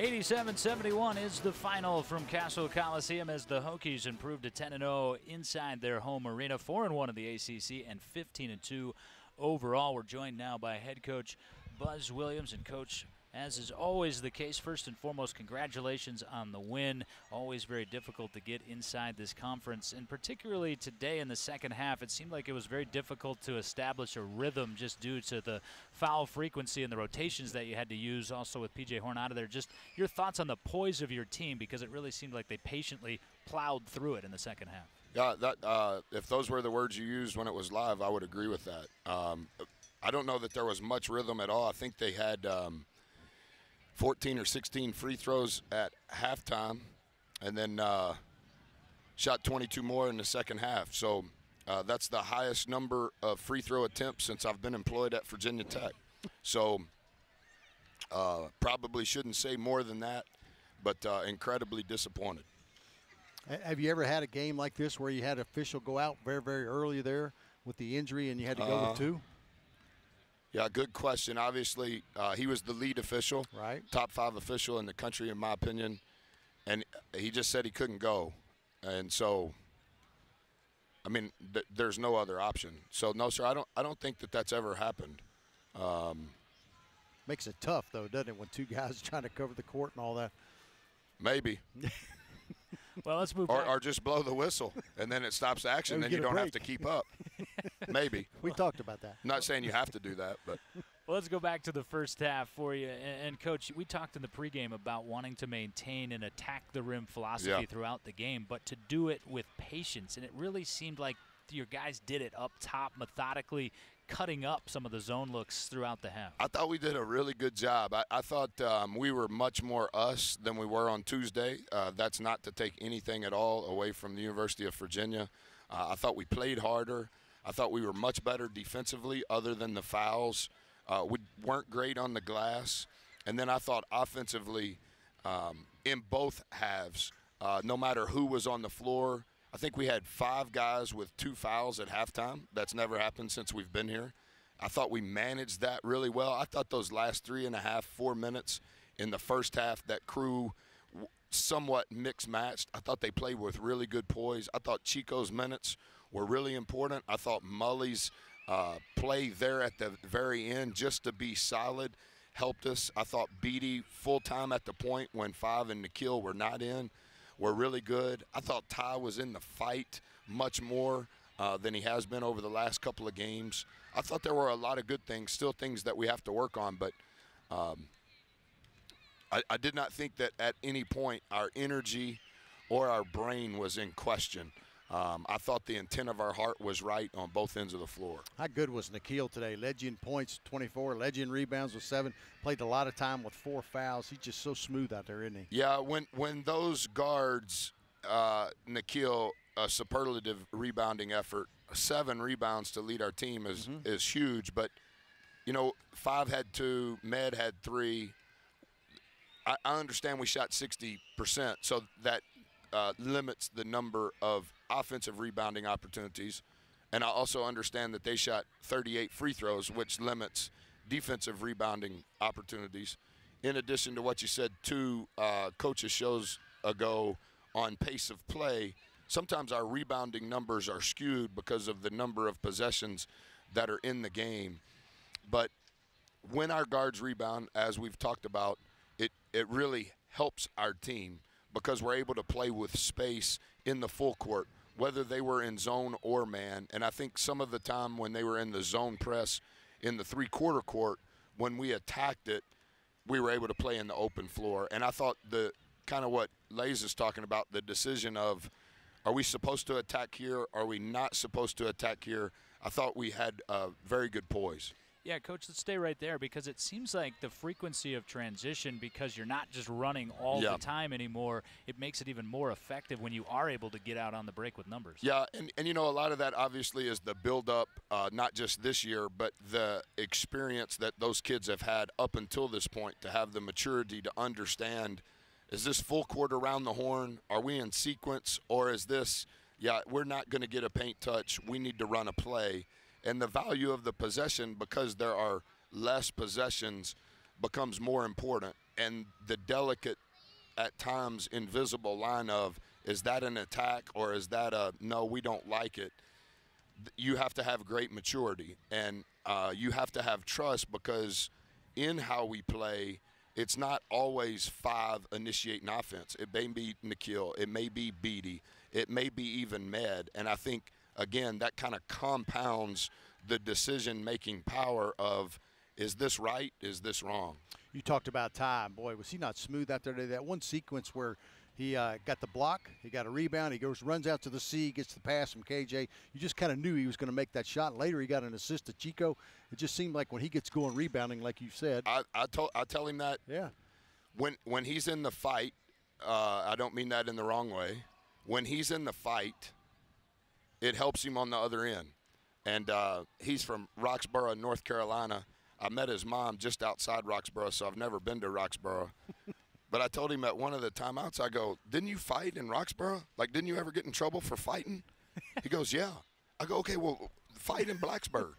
87-71 is the final from Castle Coliseum as the Hokies improved to 10-0 inside their home arena, 4-1 in the ACC and 15-2 overall. We're joined now by head coach Buzz Williams. And coach, as is always the case, first and foremost, congratulations on the win. Always very difficult to get inside this conference, and particularly today in the second half, it seemed like it was very difficult to establish a rhythm just due to the foul frequency and the rotations that you had to use, also with P.J. Horn out of there. Just your thoughts on the poise of your team, because it really seemed like they patiently plowed through it in the second half. Yeah, if those were the words you used when it was live, I would agree with that. I don't know that there was much rhythm at all. I think they had 14 or 16 free throws at halftime, and then shot 22 more in the second half. So that's the highest number of free throw attempts since I've been employed at Virginia Tech. So probably shouldn't say more than that, but incredibly disappointed. Have you ever had a game like this where you had an official go out very, very early there with the injury and you had to go with two? Yeah, good question. Obviously, he was the lead official, right? Top 5 official in the country, in my opinion, and he just said he couldn't go. And so, I mean, there's no other option. So, no, sir, I don't think that that's ever happened. Makes it tough, though, doesn't it, when two guys are trying to cover the court and all that? Maybe. Well, let's move back. Or just blow the whistle, and then it stops action, then you don't have to keep up. Maybe. We talked about that. I'm not saying you have to do that, but. Well, let's go back to the first half for you. And Coach, we talked in the pregame about wanting to maintain an attack-the-rim philosophy throughout the game, but to do it with patience. And it really seemed like your guys did it up top, methodically cutting up some of the zone looks throughout the half. I thought we did a really good job. I thought we were much more us than we were on Tuesday. That's not to take anything at all away from the University of Virginia. I thought we played harder. I thought we were much better defensively other than the fouls. We weren't great on the glass. And then I thought offensively in both halves, no matter who was on the floor, I think we had 5 guys with 2 fouls at halftime. That's never happened since we've been here. I thought we managed that really well. I thought those last 3.5, 4 minutes in the first half, that crew somewhat mixed-matched. I thought they played with really good poise. I thought Chico's minutes were really important. I thought Mully's play there at the very end just to be solid helped us. I thought Beatty full-time at the point when 5 and Nikhil were not in were really good. I thought Ty was in the fight much more than he has been over the last couple of games. I thought there were a lot of good things, still things that we have to work on, but I did not think that at any point our energy or our brain was in question. I thought the intent of our heart was right on both ends of the floor. How good was Nikhil today? Led you in points, 24. Led you in rebounds with 7. Played a lot of time with 4 fouls. He's just so smooth out there, isn't he? Yeah, when those guards, Nikhil, a superlative rebounding effort, 7 rebounds to lead our team is huge. But, you know, 5 had 2, Med had 3. I understand we shot 60%, so that limits the number of offensive rebounding opportunities. And I also understand that they shot 38 free throws, which limits defensive rebounding opportunities. In addition to what you said 2 coaches shows ago on pace of play, sometimes our rebounding numbers are skewed because of the number of possessions that are in the game. But when our guards rebound, as we've talked about, it really helps our team because we're able to play with space in the full court, whether they were in zone or man. And I think some of the time when they were in the zone press in the three-quarter court, when we attacked it, we were able to play in the open floor. And I thought the kind of what Laaser is talking about, the decision of are we supposed to attack here, are we not supposed to attack here, I thought we had very good poise. Yeah, Coach, let's stay right there because it seems like the frequency of transition, because you're not just running all the time anymore, it makes it even more effective when you are able to get out on the break with numbers. Yeah, and you know, a lot of that obviously is the build-up, not just this year, but the experience that those kids have had up until this point to have the maturity to understand, is this full court around the horn? Are we in sequence? Or is this, we're not going to get a paint touch. We need to run a play. And the value of the possession, because there are less possessions, becomes more important. and the delicate, at times invisible line of, is that an attack or is that a no, we don't like it? You have to have great maturity, and you have to have trust, because in how we play, it's not always 5 initiating offense. It may be Nikhil, it may be Beatty, it may be even Med, and I think, again, that kind of compounds the decision-making power of, is this right, is this wrong? You talked about time. Boy, was he not smooth out there today. That one sequence where he got the block, he got a rebound, he runs out to the C, gets the pass from KJ. You just kind of knew he was going to make that shot. Later, he got an assist to Chico. It just seemed like when he gets going rebounding, like you said. I tell him that. Yeah. When he's in the fight, I don't mean that in the wrong way. When he's in the fight, it helps him on the other end. And he's from Roxborough, North Carolina. I met his mom just outside Roxborough, so I've never been to Roxborough. But I told him at one of the timeouts, I go, didn't you fight in Roxborough? Like, didn't you ever get in trouble for fighting? He goes, yeah. I go, okay, well, fight in Blacksburg,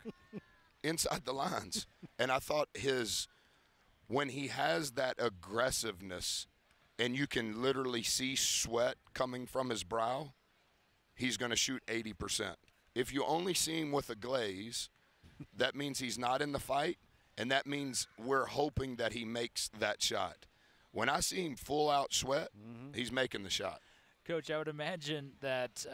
inside the lines. And I thought when he has that aggressiveness and you can literally see sweat coming from his brow, he's going to shoot 80%. If you only see him with a glaze, that means he's not in the fight, and that means we're hoping that he makes that shot. When I see him full out sweat, he's making the shot. Coach, I would imagine that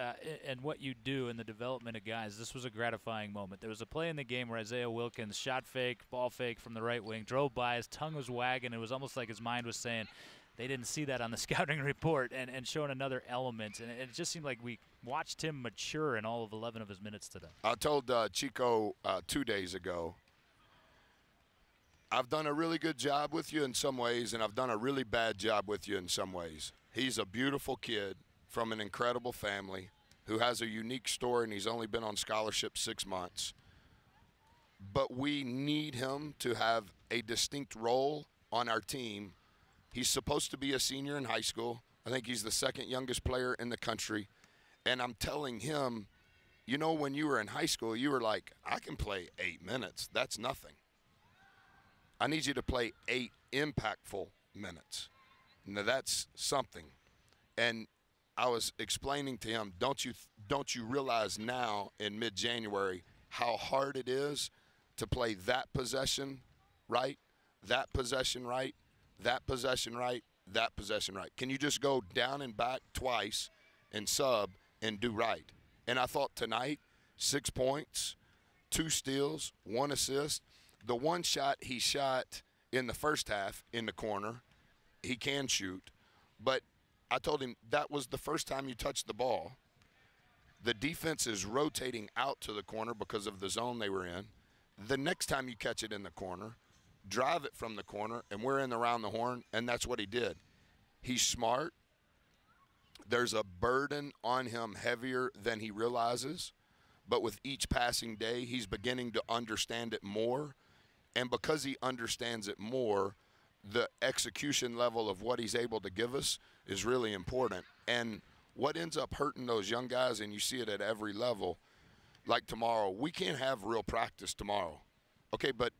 and what you do in the development of guys, this was a gratifying moment. There was a play in the game where Isaiah Wilkins shot fake, ball fake from the right wing, drove by, his tongue was wagging. It was almost like his mind was saying, they didn't see that on the scouting report, and showing another element. And it just seemed like we watched him mature in all of 11 of his minutes today. I told Chico 2 days ago, I've done a really good job with you in some ways, and I've done a really bad job with you in some ways. He's a beautiful kid from an incredible family who has a unique story, and he's only been on scholarship 6 months. But we need him to have a distinct role on our team. He's supposed to be a senior in high school. I think he's the second youngest player in the country. And I'm telling him, you know, when you were in high school, you were like, I can play 8 minutes. That's nothing. I need you to play 8 impactful minutes. Now, that's something. And I was explaining to him, don't you realize now in mid-January how hard it is to play that possession right, that possession right, that possession right, that possession right? Can you just go down and back twice and sub and do right? And I thought tonight, 6 points, 2 steals, 1 assist. The one shot he shot in the first half in the corner, he can shoot. But I told him that was the first time you touched the ball. The defense is rotating out to the corner because of the zone they were in. The next time you catch it in the corner, drive it from the corner, and we're in around the horn, and that's what he did. He's smart. There's a burden on him heavier than he realizes, but with each passing day, he's beginning to understand it more. And because he understands it more, the execution level of what he's able to give us is really important. And what ends up hurting those young guys, and you see it at every level, like tomorrow, we can't have real practice tomorrow. Okay, but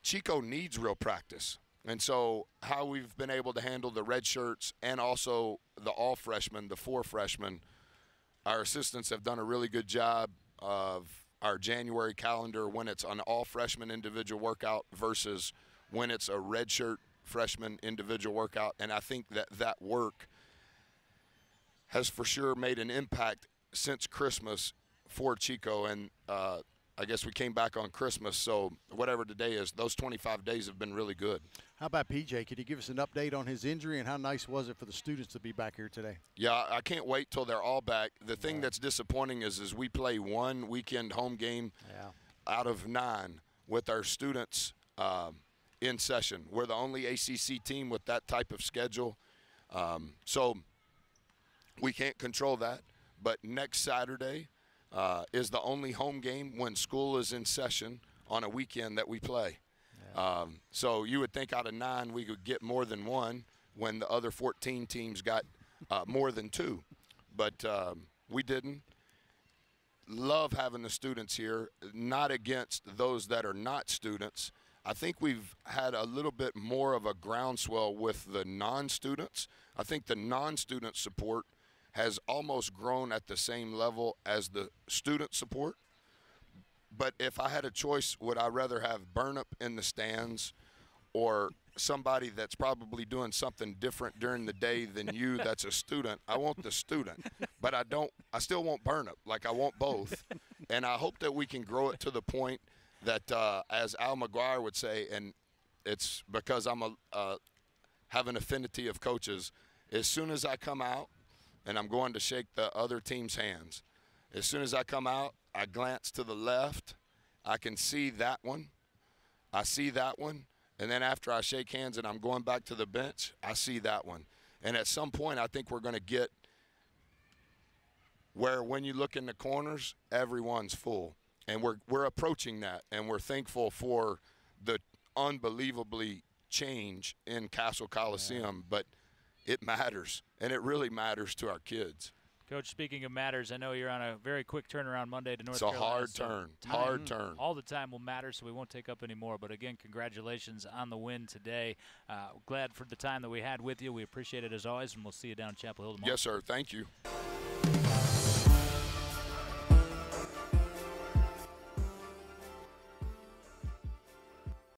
Chico needs real practice. And so how we've been able to handle the red shirts and also the all freshmen, the 4 freshmen, our assistants have done a really good job of our January calendar when it's an all freshman individual workout versus when it's a redshirt freshman individual workout. And I think that work has for sure made an impact since Christmas for Chico. And I guess we came back on Christmas, so whatever today is, those 25 days have been really good. How about PJ? Could you give us an update on his injury, and how nice was it for the students to be back here today? Yeah, I can't wait till they're all back. The thing that's disappointing is we play 1 weekend home game out of 9 with our students in session. We're the only ACC team with that type of schedule. So we can't control that. But next Saturday is the only home game when school is in session on a weekend that we play. So you would think out of 9 we could get more than 1 when the other 14 teams got more than 2. But we didn't. Love having the students here, not against those that are not students. I think we've had a little bit more of a groundswell with the non-students. I think the non-student support has almost grown at the same level as the student support. But if I had a choice, would I rather have Burnop in the stands or somebody that's probably doing something different during the day than you that's a student? I want the student. But I still want Burnop. Like, I want both. And I hope that we can grow it to the point that, as Al McGuire would say, and it's because I'm have an affinity of coaches, as soon as I come out and I'm going to shake the other team's hands, as soon as I come out, I glance to the left. I can see that one. I see that one. And then after I shake hands and I'm going back to the bench, I see that one. And at some point, I think we're going to get where when you look in the corners, everyone's full. And we're approaching that, and we're thankful for the unbelievably change in Castle Coliseum. But it matters, and it really matters to our kids. Coach, speaking of matters, I know you're on a very quick turnaround Monday to North Carolina. It's a hard turn. Hard turn. All the time will matter, so we won't take up any more. But, again, congratulations on the win today. Glad for the time that we had with you. We appreciate it as always, and we'll see you down at Chapel Hill tomorrow. Yes, sir. Thank you.